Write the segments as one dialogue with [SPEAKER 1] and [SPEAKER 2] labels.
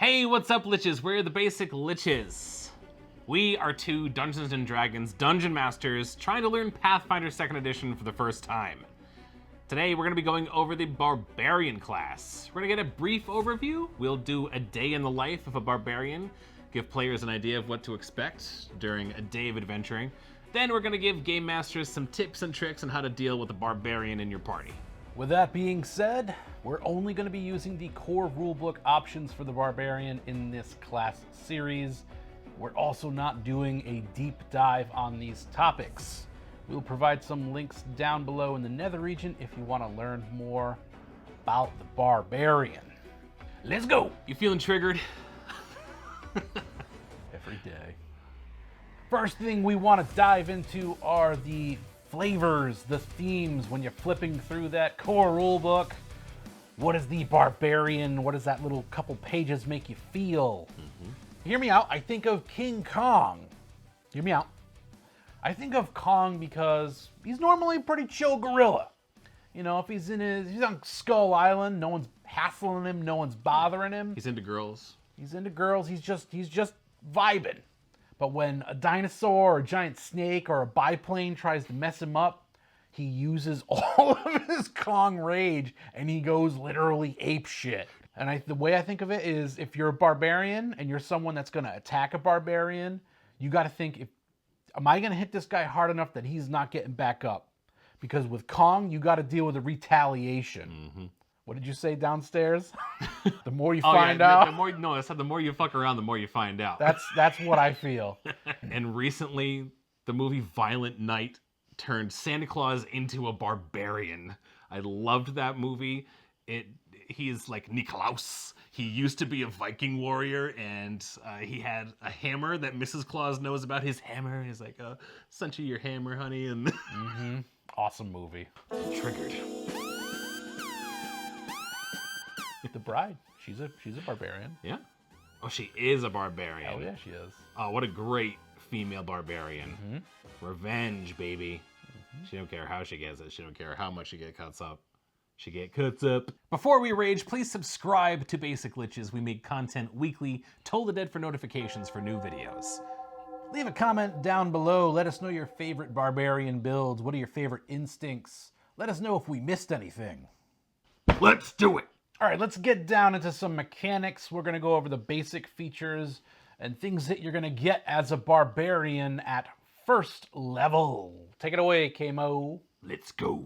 [SPEAKER 1] Hey, what's up, Liches? We're the Basic Liches. We are two Dungeons & Dragons Dungeon Masters trying to learn Pathfinder 2nd Edition for the first time. Today, we're going to be going over the Barbarian class. We're going to get a brief overview. We'll do a day in the life of a barbarian, give players an idea of what to expect during a day of adventuring. Then we're going to give game masters some tips and tricks on how to deal with a barbarian in your party.
[SPEAKER 2] With that being said, we're only going to be using the core rulebook options for the Barbarian in this class series. We're also not doing a deep dive on these topics. We'll provide some links down below in the Nether region if you want to learn more about the Barbarian. Let's go!
[SPEAKER 1] You feeling triggered?
[SPEAKER 2] Every day. First thing we want to dive into are the flavors, the themes, when you're flipping through that core rulebook. What is the Barbarian? What does that little couple pages make you feel? Hear me out. I think of King Kong. Hear me out. I think of Kong because he's normally a pretty chill gorilla. You know, if he's on Skull Island, no one's hassling him, no one's bothering him.
[SPEAKER 1] He's into girls.
[SPEAKER 2] He's into girls. He's just vibing. But when a dinosaur or a giant snake or a biplane tries to mess him up, he uses all of his Kong rage and he goes literally apeshit. And the way I think of it is, if you're a barbarian and you're someone that's going to attack a barbarian, you got to think, am I going to hit this guy hard enough that he's not getting back up? Because with Kong, you got to deal with the retaliation. What did you say downstairs? The more you find out.
[SPEAKER 1] The more you fuck around, the more you find out.
[SPEAKER 2] That's what I feel.
[SPEAKER 1] And recently, the movie Violent Night turned Santa Claus into a barbarian. I loved that movie. He's like Nikolaus. He used to be a Viking warrior, and he had a hammer that Mrs. Claus knows about his hammer. He's like, sent you your hammer, honey. And
[SPEAKER 2] Awesome movie.
[SPEAKER 1] Triggered.
[SPEAKER 2] The bride. She's a barbarian.
[SPEAKER 1] Yeah. Oh, she is a barbarian.
[SPEAKER 2] Oh, yeah, she is.
[SPEAKER 1] Oh, what a great female barbarian. Revenge, baby. She don't care how she gets it. She don't care how much she gets cuts up. She get cuts up. Before we rage, please subscribe to Basic Liches. We make content weekly. Toll the Dead for notifications for new videos.
[SPEAKER 2] Leave a comment down below. Let us know your favorite barbarian builds. What are your favorite instincts? Let us know if we missed anything.
[SPEAKER 1] Let's do it.
[SPEAKER 2] All right, let's get down into some mechanics. We're going to go over the basic features and things that you're going to get as a barbarian at first level. Take it away, Kamo.
[SPEAKER 1] Let's go.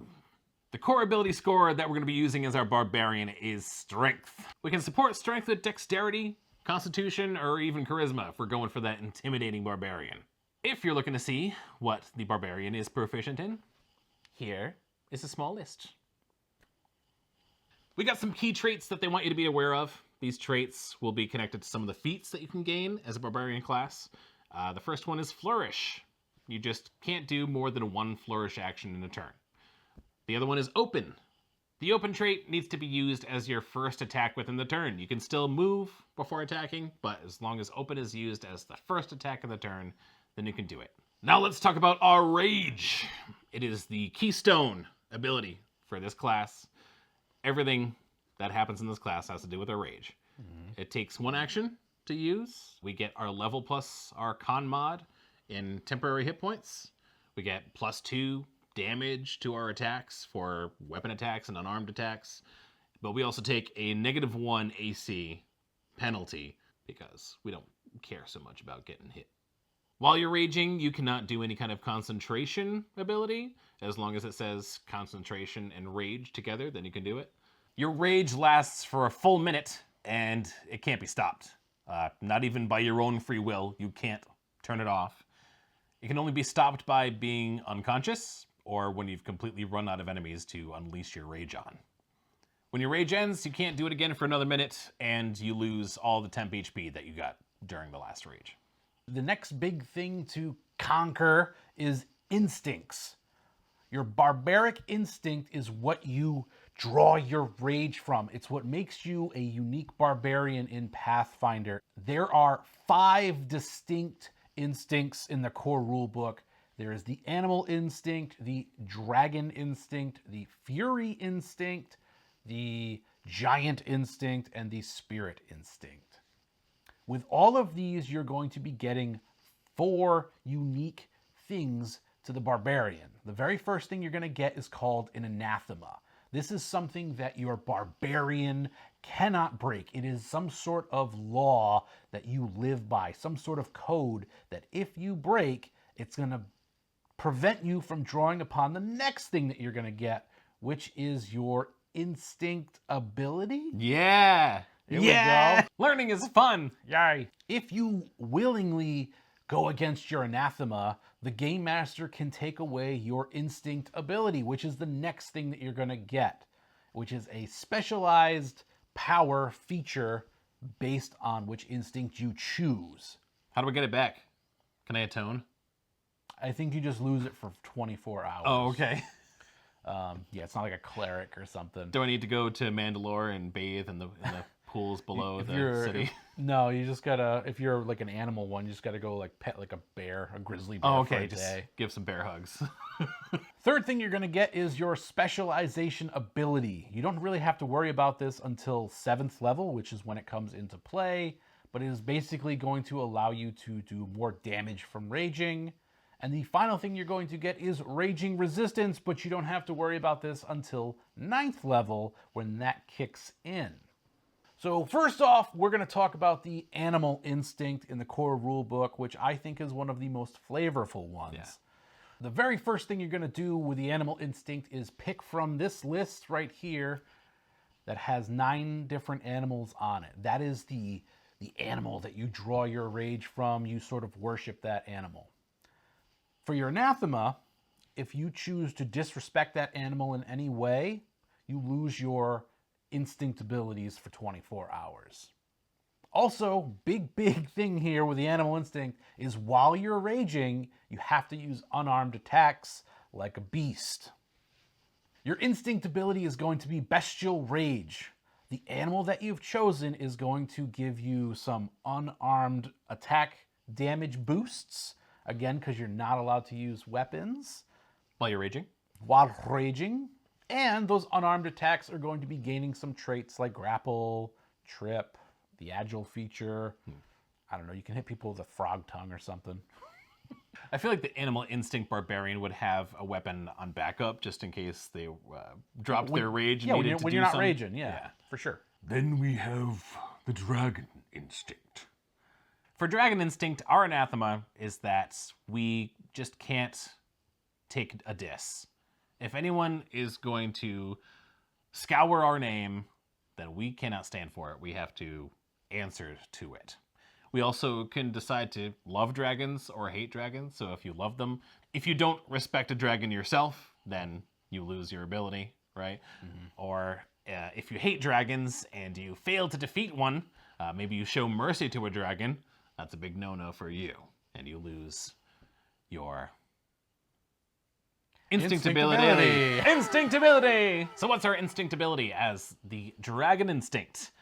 [SPEAKER 1] The core ability score that we're going to be using as our barbarian is Strength. We can support Strength with Dexterity, Constitution, or even Charisma if we're going for that intimidating barbarian. If you're looking to see what the barbarian is proficient in, here is a small list. We got some key traits that they want you to be aware of. These traits will be connected to some of the feats that you can gain as a barbarian class. The first one is Flourish. You just can't do more than one flourish action in a turn. The other one is Open. The Open trait needs to be used as your first attack within the turn. You can still move before attacking, but as long as Open is used as the first attack of the turn, then you can do it. Now let's talk about our Rage. It is the keystone ability for this class. Everything that happens in this class has to do with our Rage. It takes one action to use. We get our level plus our con mod in temporary hit points. We get +2 damage to our attacks for weapon attacks and unarmed attacks. But we also take a -1 AC penalty because we don't care so much about getting hit. While you're raging, you cannot do any kind of concentration ability. As long as it says concentration and rage together, then you can do it. Your rage lasts for a full minute, and it can't be stopped. Not even by your own free will. You can't turn it off. It can only be stopped by being unconscious, or when you've completely run out of enemies to unleash your rage on. When your rage ends, you can't do it again for another minute, and you lose all the temp HP that you got during the last rage.
[SPEAKER 2] The next big thing to conquer is instincts. Your barbaric instinct is what you draw your rage from. It's what makes you a unique barbarian in Pathfinder. There are 5 distinct instincts in the core rulebook. There is the animal instinct, the dragon instinct, the fury instinct, the giant instinct, and the spirit instinct. With all of these, you're going to be getting 4 unique things to the barbarian. The very first thing you're going to get is called an anathema. This is something that your barbarian cannot break. It is some sort of law that you live by, some sort of code that if you break, it's going to prevent you from drawing upon the next thing that you're going to get, which is your instinct ability.
[SPEAKER 1] Yeah.
[SPEAKER 2] Here we go.
[SPEAKER 1] Learning is fun.
[SPEAKER 2] Yay. If you willingly go against your anathema, the game master can take away your instinct ability, which is the next thing that you're going to get, which is a specialized power feature based on which instinct you choose.
[SPEAKER 1] How do we get it back? Can I atone?
[SPEAKER 2] I think you just lose it for 24 hours.
[SPEAKER 1] Oh, okay.
[SPEAKER 2] Yeah, it's not like a cleric or something.
[SPEAKER 1] Do I need to go to Mandalore and bathe in the pools below the city?
[SPEAKER 2] No, you just gotta, if you're like an animal one, you just gotta go like pet like a bear, a grizzly bear.
[SPEAKER 1] Oh, okay.
[SPEAKER 2] For a
[SPEAKER 1] Just
[SPEAKER 2] day.
[SPEAKER 1] give some bear hugs.
[SPEAKER 2] Third thing you're gonna get is your specialization ability. You don't really have to worry about this until 7th level, which is when it comes into play, but it is basically going to allow you to do more damage from raging. And the final thing you're going to get is raging resistance, but you don't have to worry about this until 9th level when that kicks in. So first off, we're going to talk about the animal instinct in the core rulebook, which I think is one of the most flavorful ones. Yeah. The very first thing you're going to do with the animal instinct is pick from this list right here that has 9 different animals on it. That is the animal that you draw your rage from. You sort of worship that animal. For your anathema, if you choose to disrespect that animal in any way, you lose your instinct abilities for 24 hours. Also, big thing here with the animal instinct is while you're raging, you have to use unarmed attacks like a beast. Your instinct ability is going to be bestial rage. The animal that you've chosen is going to give you some unarmed attack damage boosts. Again, because you're not allowed to use weapons.
[SPEAKER 1] While you're raging?
[SPEAKER 2] While raging. And those unarmed attacks are going to be gaining some traits like grapple, trip, the agile feature. I don't know, you can hit people with a frog tongue or something.
[SPEAKER 1] I feel like the animal instinct barbarian would have a weapon on backup just in case they dropped their rage and needed to do
[SPEAKER 2] when you're not
[SPEAKER 1] something.
[SPEAKER 2] raging, yeah, for sure.
[SPEAKER 3] Then we have the dragon instinct.
[SPEAKER 1] For Dragon Instinct, our anathema is that we just can't take a diss. If anyone is going to scour our name, then we cannot stand for it. We have to answer to it. We also can decide to love dragons or hate dragons. So if you love them, if you don't respect a dragon yourself, then you lose your ability, right? Mm-hmm. Or if you hate dragons and you fail to defeat one, maybe you show mercy to a dragon, that's a big no-no for you, and you lose your instinct ability. Instinct ability! So what's our instinct ability as the Dragon Instinct?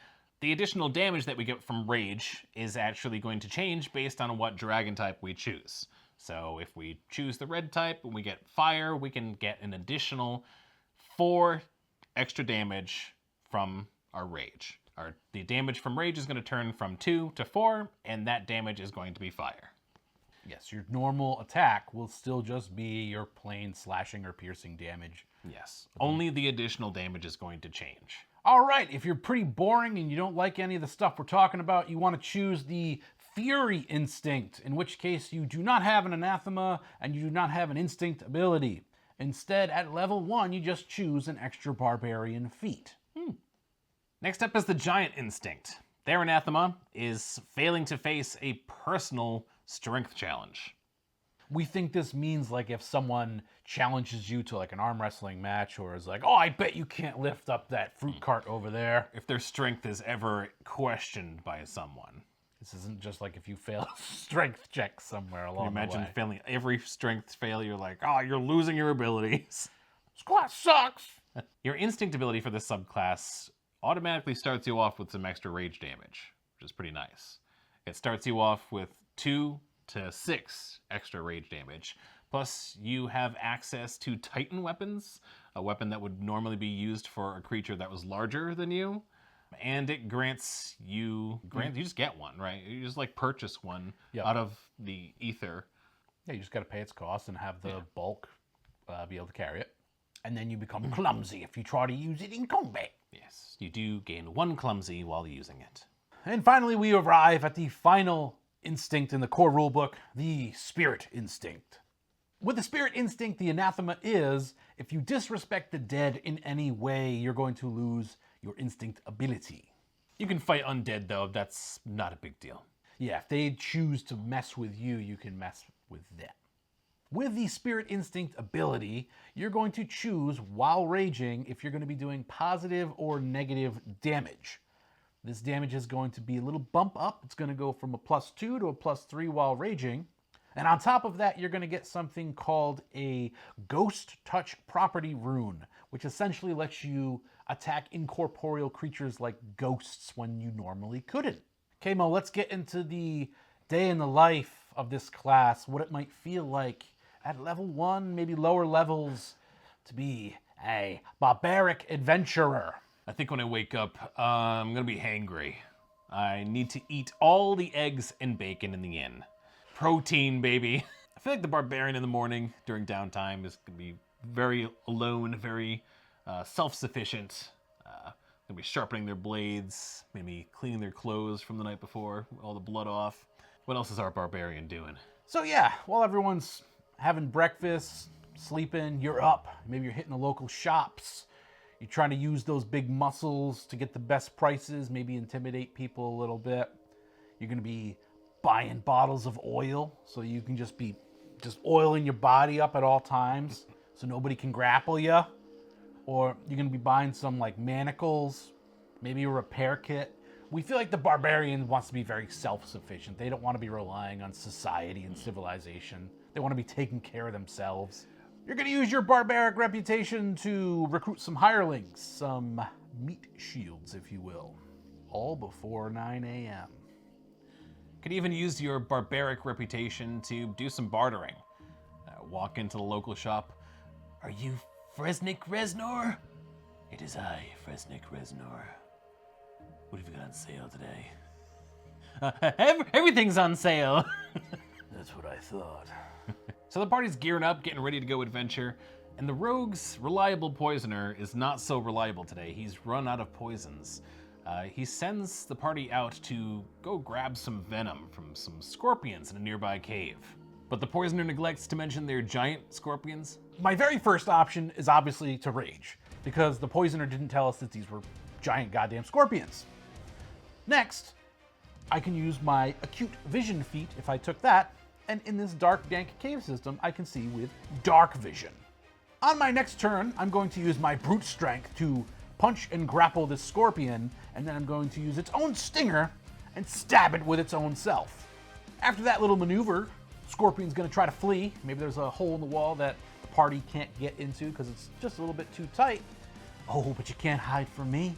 [SPEAKER 1] The additional damage that we get from Rage is actually going to change based on what dragon type we choose. So if we choose the red type and we get Fire, we can get an additional 4 extra damage from our Rage. The damage from Rage is going to turn from 2 to 4, and that damage is going to be Fire.
[SPEAKER 2] Yes, your normal attack will still just be your plain slashing or piercing damage.
[SPEAKER 1] Yes, only the additional damage is going to change.
[SPEAKER 2] All right, if you're pretty boring and you don't like any of the stuff we're talking about, you want to choose the Fury Instinct, in which case you do not have an anathema and you do not have an instinct ability. Instead, at level 1, you just choose an extra barbarian feat.
[SPEAKER 1] Next up is the Giant Instinct. Their anathema is failing to face a personal strength challenge.
[SPEAKER 2] We think this means like if someone challenges you to like an arm wrestling match or is like, oh, I bet you can't lift up that fruit cart over there.
[SPEAKER 1] If their strength is ever questioned by someone.
[SPEAKER 2] This isn't just like if you fail a strength check somewhere along the way.
[SPEAKER 1] Can you imagine failing every strength failure, like, oh, you're losing your abilities.
[SPEAKER 2] This class sucks.
[SPEAKER 1] Your instinct ability for this subclass automatically starts you off with some extra rage damage, which is pretty nice. It starts you off with 2 to 6 extra rage damage. Plus, you have access to Titan weapons, a weapon that would normally be used for a creature that was larger than you. And it grants you you just get one, right? You just like purchase one
[SPEAKER 2] Yep.
[SPEAKER 1] out of the ether.
[SPEAKER 2] Yeah, you just got to pay its cost and have the bulk be able to carry it. And then you become clumsy if you try to use it in combat.
[SPEAKER 1] Yes, you do gain 1 clumsy while using it.
[SPEAKER 2] And finally, we arrive at the final instinct in the core rulebook, the spirit instinct. With the spirit instinct, the anathema is, if you disrespect the dead in any way, you're going to lose your instinct ability.
[SPEAKER 1] You can fight undead, though. That's not a big deal.
[SPEAKER 2] Yeah, if they choose to mess with you, you can mess with them. With the spirit instinct ability, you're going to choose, while raging, if you're going to be doing positive or negative damage. This damage is going to be a little bump up. It's going to go from a +2 to a +3 while raging. And on top of that, you're going to get something called a Ghost Touch Property Rune, which essentially lets you attack incorporeal creatures like ghosts when you normally couldn't. Okay, Mo, let's get into the day in the life of this class, what it might feel like at level 1, maybe lower levels, to be a barbaric adventurer.
[SPEAKER 1] I think when I wake up, I'm going to be hangry. I need to eat all the eggs and bacon in the inn. Protein, baby. I feel like the barbarian in the morning during downtime is going to be very alone, very self-sufficient. Going to be sharpening their blades, maybe cleaning their clothes from the night before, all the blood off. What else is our barbarian doing?
[SPEAKER 2] So yeah, while everyone's having breakfast, sleeping, you're up. Maybe you're hitting the local shops. You're trying to use those big muscles to get the best prices, maybe intimidate people a little bit. You're going to be buying bottles of oil, so you can just be oiling your body up at all times so nobody can grapple you. Or you're going to be buying some like manacles, maybe a repair kit. We feel like the barbarian wants to be very self-sufficient. They don't want to be relying on society and civilization. They want to be taking care of themselves. You're going to use your barbaric reputation to recruit some hirelings, some meat shields, if you will, all before 9 a.m.
[SPEAKER 1] Could even use your barbaric reputation to do some bartering. Walk into the local shop. Are you Fresnik Reznor? It is I, Fresnik Reznor. What have you got on sale today? Everything's on sale.
[SPEAKER 2] That's what I thought.
[SPEAKER 1] So the party's gearing up, getting ready to go adventure, and the rogue's reliable poisoner is not so reliable today. He's run out of poisons. He sends the party out to go grab some venom from some scorpions in a nearby cave. But the poisoner neglects to mention they're giant scorpions.
[SPEAKER 2] My very first option is obviously to rage, because the poisoner didn't tell us that these were giant goddamn scorpions. Next, I can use my acute vision feat if I took that, and in this dark, dank cave system, I can see with dark vision. On my next turn, I'm going to use my brute strength to punch and grapple this scorpion, and then I'm going to use its own stinger and stab it with its own self. After that little maneuver, scorpion's gonna try to flee. Maybe there's a hole in the wall that the party can't get into because it's just a little bit too tight. Oh, but you can't hide from me.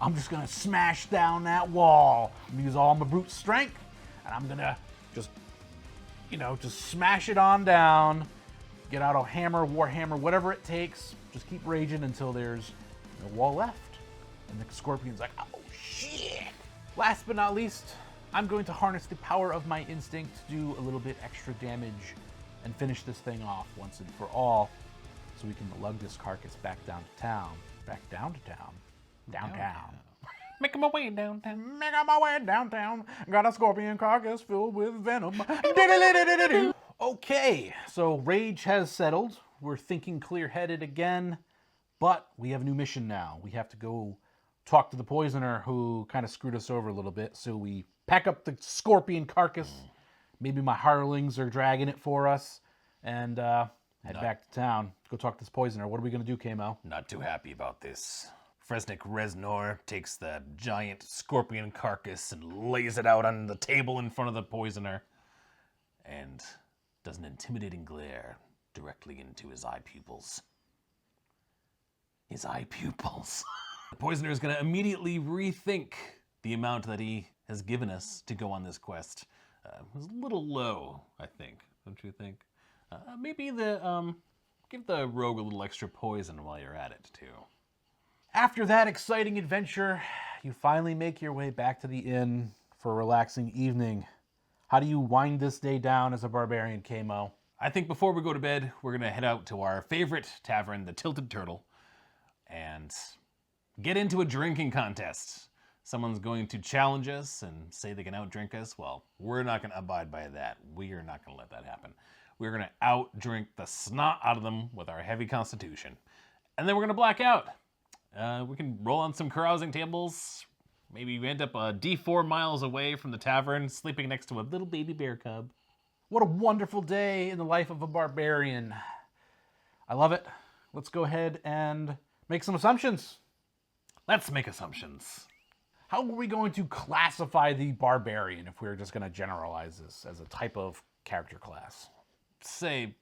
[SPEAKER 2] I'm just gonna smash down that wall. I'm gonna use all my brute strength, and I'm gonna just smash it on down. Get out a hammer, warhammer, whatever it takes. Just keep raging until there's no wall left. And the scorpion's like, oh shit. Last but not least, I'm going to harness the power of my instinct to do a little bit extra damage and finish this thing off once and for all, so we can lug this carcass back down to town. Back down to town. Downtown.
[SPEAKER 1] Making my way downtown.
[SPEAKER 2] Making my way downtown. Got a scorpion carcass filled with venom. Okay, so rage has settled. We're thinking clear-headed again, but we have a new mission now. We have to go talk to the poisoner who kind of screwed us over a little bit. So we pack up the scorpion carcass. Maybe my hirelings are dragging it for us, and head back to town. Go talk to this poisoner. What are we going to do, Kamo?
[SPEAKER 1] Not too happy about this. Fresnik Reznor takes the giant scorpion carcass and lays it out on the table in front of the poisoner and does an intimidating glare directly into his eye pupils. His eye pupils. The poisoner is going to immediately rethink the amount that he has given us to go on this quest. It was a little low, I think. Don't you think? Maybe give the rogue a little extra poison while you're at it, too.
[SPEAKER 2] After that exciting adventure, you finally make your way back to the inn for a relaxing evening. How do you wind this day down as a barbarian, Kamo?
[SPEAKER 1] I think before we go to bed, we're going to head out to our favorite tavern, the Tilted Turtle, and get into a drinking contest. Someone's going to challenge us and say they can outdrink us. Well, we're not going to abide by that. We are not going to let that happen. We're going to outdrink the snot out of them with our heavy constitution. And then we're going to black out. We can roll on some carousing tables. Maybe we end up a D4 miles away from the tavern, sleeping next to a little baby bear cub.
[SPEAKER 2] What a wonderful day in the life of a barbarian. I love it. Let's go ahead and make some assumptions.
[SPEAKER 1] Let's make assumptions.
[SPEAKER 2] How are we going to classify the barbarian if we were just going to generalize this as a type of character class?
[SPEAKER 1] Say,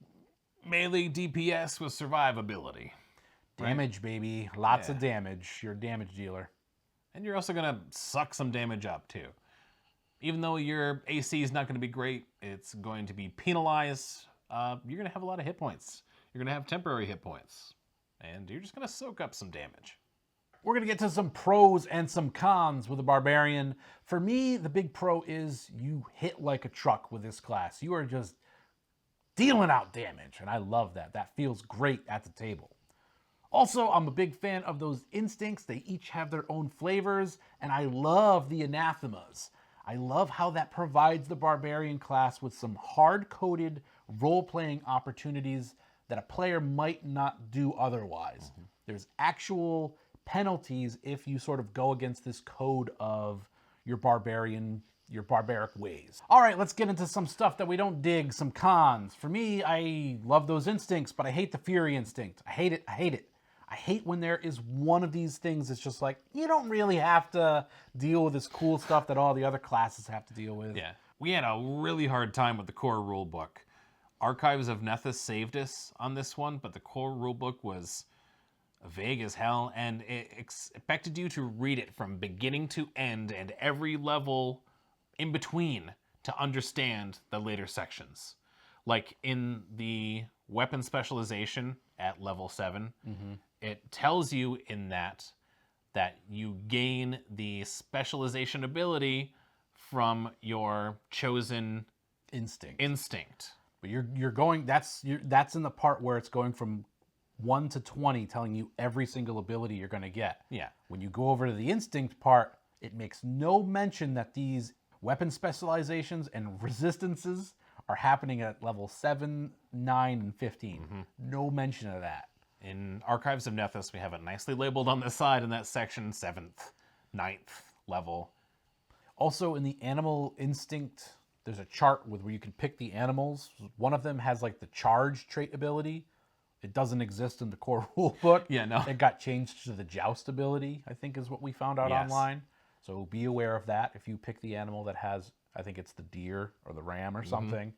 [SPEAKER 1] melee DPS with survivability.
[SPEAKER 2] Damage, baby. Lots of damage. You're a damage dealer.
[SPEAKER 1] And you're also going to suck some damage up, too. Even though your AC is not going to be great, it's going to be penalized. You're going to have a lot of hit points. You're going to have temporary hit points. And you're just going to soak up some damage.
[SPEAKER 2] We're going to get to some pros and some cons with a barbarian. For me, the big pro is you hit like a truck with this class. You are just dealing out damage, and I love that. That feels great at the table. Also, I'm a big fan of those instincts. They each have their own flavors, and I love the anathemas. I love how that provides the barbarian class with some hard-coded role-playing opportunities that a player might not do otherwise. There's actual penalties if you sort of go against this code of your barbaric ways. All right, let's get into some stuff that we don't dig, some cons. For me, I love those instincts, but I hate the fury instinct. I hate it. I hate when there is one of these things that's just like, you don't really have to deal with this cool stuff that all the other classes have to deal with.
[SPEAKER 1] Yeah, we had a really hard time with the Core Rulebook. Archives of Nethys saved us on this one, but the Core Rulebook was vague as hell, and it expected you to read it from beginning to end and every level in between to understand the later sections. Like in the weapon specialization at level 7, it tells you in that you gain the specialization ability from your chosen instinct.
[SPEAKER 2] But you're going, that's in the part where it's going from 1 to 20, telling you every single ability you're going to get.
[SPEAKER 1] Yeah.
[SPEAKER 2] When you go over to the instinct part, it makes no mention that these weapon specializations and resistances are happening at level 7, 9, and 15. No mention of that.
[SPEAKER 1] In Archives of Nethys, we have it nicely labeled on the side in that section, 7th, 9th level.
[SPEAKER 2] Also, in the animal instinct, there's a chart where you can pick the animals. One of them has like the charge trait ability. It doesn't exist in the Core Rulebook.
[SPEAKER 1] Yeah, no.
[SPEAKER 2] It got changed to the joust ability, I think is what we found out online. So be aware of that. If you pick the animal that has, I think it's the deer or the ram or something,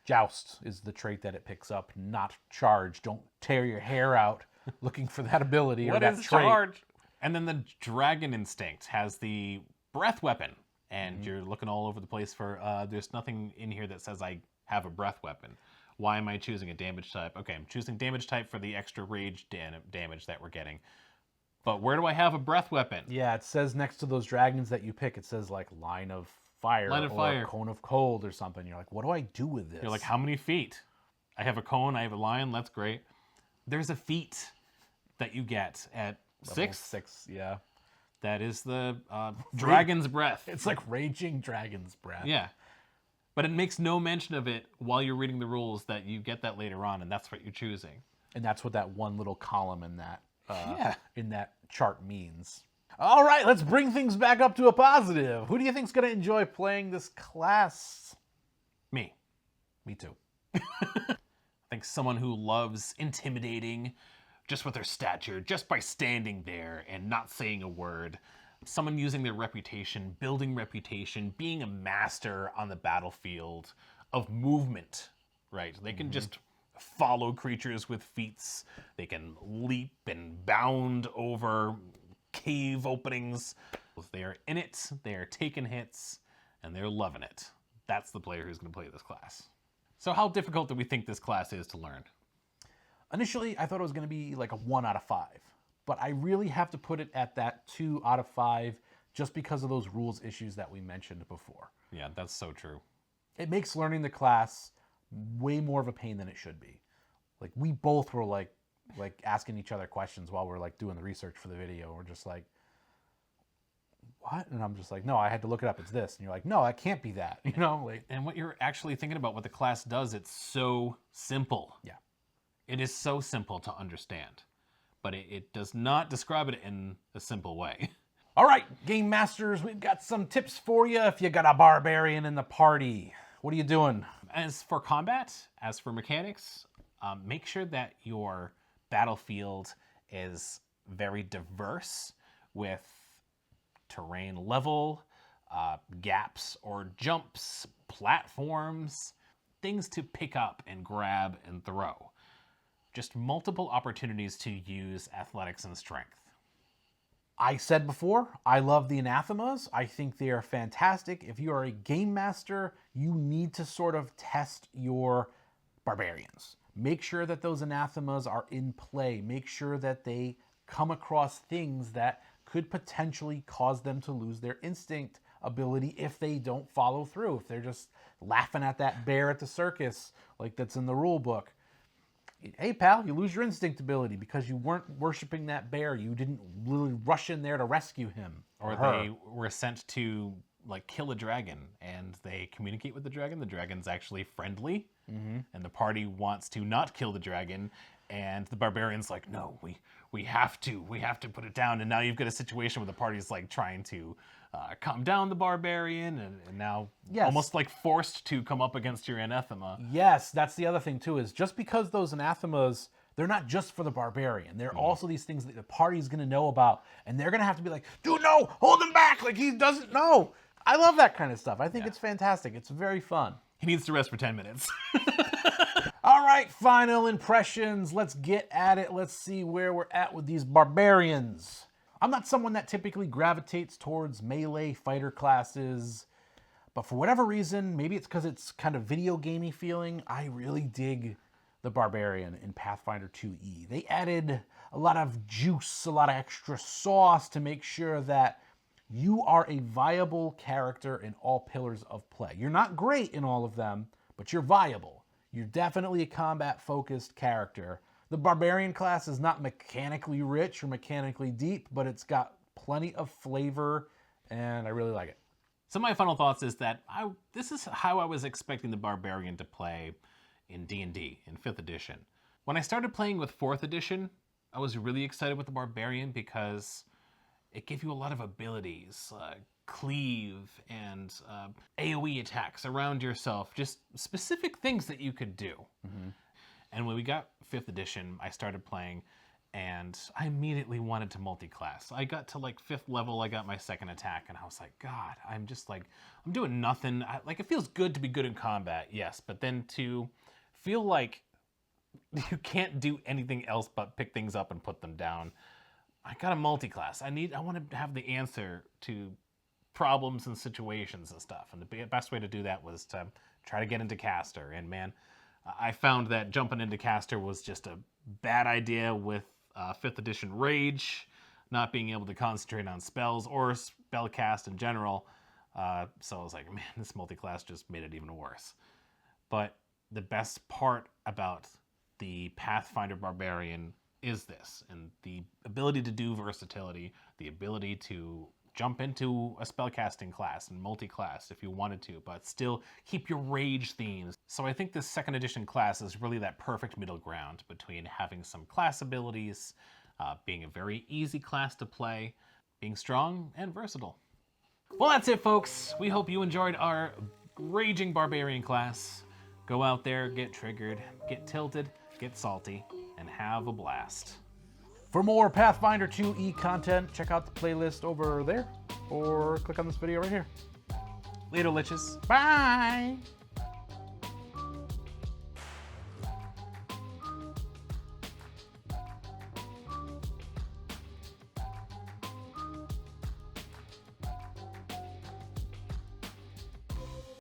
[SPEAKER 2] joust is the trait that it picks up, not charge. Don't tear your hair out looking for that ability or that trait.
[SPEAKER 1] Charge? And then the Dragon Instinct has the breath weapon. And you're looking all over the place for, there's nothing in here that says I have a breath weapon. Why am I choosing a damage type? Okay, I'm choosing damage type for the extra rage damage that we're getting. But where do I have a breath weapon?
[SPEAKER 2] Yeah, it says next to those dragons that you pick, it says like line of fire or cone of cold or something. You're like, what do I do with this?
[SPEAKER 1] You're like, how many feet? I have a cone, I have a lion, that's great. There's a feat that you get at
[SPEAKER 2] Level
[SPEAKER 1] 6.
[SPEAKER 2] 6, yeah.
[SPEAKER 1] That is the Dragon's Breath.
[SPEAKER 2] It's like Raging Dragon's Breath.
[SPEAKER 1] Yeah. But it makes no mention of it while you're reading the rules that you get that later on, and that's what you're choosing.
[SPEAKER 2] And that's what that one little column in that in that chart means. All right, let's bring things back up to a positive. Who do you think's going to enjoy playing this class?
[SPEAKER 1] Me.
[SPEAKER 2] Me too.
[SPEAKER 1] I think someone who loves intimidating just with their stature, just by standing there and not saying a word. Someone using their reputation, building reputation, being a master on the battlefield of movement, right? They can just follow creatures with feats. They can leap and bound over cave openings. They are in it, they are taking hits, and they're loving it. That's the player who's going to play this class. So how difficult do we think this class is to learn?
[SPEAKER 2] Initially, I thought it was going to be like a 1 out of 5. but I really have to put it at that 2 out of 5 just because of those rules issues that we mentioned before.
[SPEAKER 1] Yeah, that's so true.
[SPEAKER 2] It makes learning the class way more of a pain than it should be. Like, we both were like asking each other questions while we're like doing the research for the video. We're just like, what? And I'm just like, no, I had to look it up. It's this. And you're like, no, that can't be that. You know, like,
[SPEAKER 1] And what you're actually thinking about, what the class does, it's so simple.
[SPEAKER 2] yeah.
[SPEAKER 1] It is so simple to understand, but it does not describe it in a simple way.
[SPEAKER 2] All right, Game Masters, we've got some tips for you if you got a barbarian in the party. What are you doing?
[SPEAKER 1] As for combat, as for mechanics, make sure that your battlefield is very diverse with terrain level, gaps or jumps, platforms, things to pick up and grab and throw. Just multiple opportunities to use athletics and strength.
[SPEAKER 2] I said before, I love the anathemas. I think they are fantastic. If you are a game master, you need to sort of test your barbarians. Make sure that those anathemas are in play. Make sure that they come across things that could potentially cause them to lose their instinct ability if they don't follow through. If they're just laughing at that bear at the circus, like that's in the rule book. Hey, pal, you lose your instinct ability because you weren't worshiping that bear. You didn't really rush in there to rescue him.
[SPEAKER 1] Or they were sent to like kill a dragon and they communicate with the dragon. The dragon's actually friendly and the party wants to not kill the dragon. And the barbarian's like, no, we have to put it down. And now you've got a situation where the party's like trying to calm down the barbarian and now almost like forced to come up against your anathema.
[SPEAKER 2] Yes, that's the other thing too, is just because those anathemas, they're not just for the barbarian. They're also these things that the party's going to know about. And they're going to have to be like, dude, no, hold him back. Like he doesn't know. I love that kind of stuff. I think it's fantastic. It's very fun.
[SPEAKER 1] He needs to rest for 10 minutes.
[SPEAKER 2] All right, final impressions. Let's get at it. Let's see where we're at with these barbarians. I'm not someone that typically gravitates towards melee fighter classes, but for whatever reason, maybe it's because it's kind of video gamey feeling, I really dig the barbarian in Pathfinder 2E. They added a lot of juice, a lot of extra sauce to make sure that you are a viable character in all pillars of play. You're not great in all of them, but you're viable. You're definitely a combat-focused character. The Barbarian class is not mechanically rich or mechanically deep, but it's got plenty of flavor, and I really like it.
[SPEAKER 1] So my final thoughts is that this is how I was expecting the Barbarian to play in D&D, in 5th edition. When I started playing with 4th edition, I was really excited with the Barbarian because it gave you a lot of abilities, cleave and AoE attacks around yourself, just specific things that you could do. And when we got 5th edition, I started playing and I immediately wanted to multi-class. I got to like 5th level, I got my 2nd attack and I was like, God, I'm just like, I'm doing nothing. Like it feels good to be good in combat, yes, but then to feel like you can't do anything else but pick things up and put them down. I got a multi-class. I want to have the answer to problems and situations and stuff. And the best way to do that was to try to get into caster. And man, I found that jumping into caster was just a bad idea with 5th edition rage, not being able to concentrate on spells or spell cast in general. So I was like, man, this multi-class just made it even worse. But the best part about the Pathfinder Barbarian is this, and the ability to do versatility, the ability to jump into a spellcasting class and multi-class if you wanted to, but still keep your rage themes. So I think this 2nd edition class is really that perfect middle ground between having some class abilities, being a very easy class to play, being strong and versatile. Well, that's it, folks. We hope you enjoyed our raging Barbarian class. Go out there, get triggered, get tilted, get salty, and have a blast.
[SPEAKER 2] For more Pathfinder 2E content, check out the playlist over there, or click on this video right here.
[SPEAKER 1] Later, liches.
[SPEAKER 2] Bye!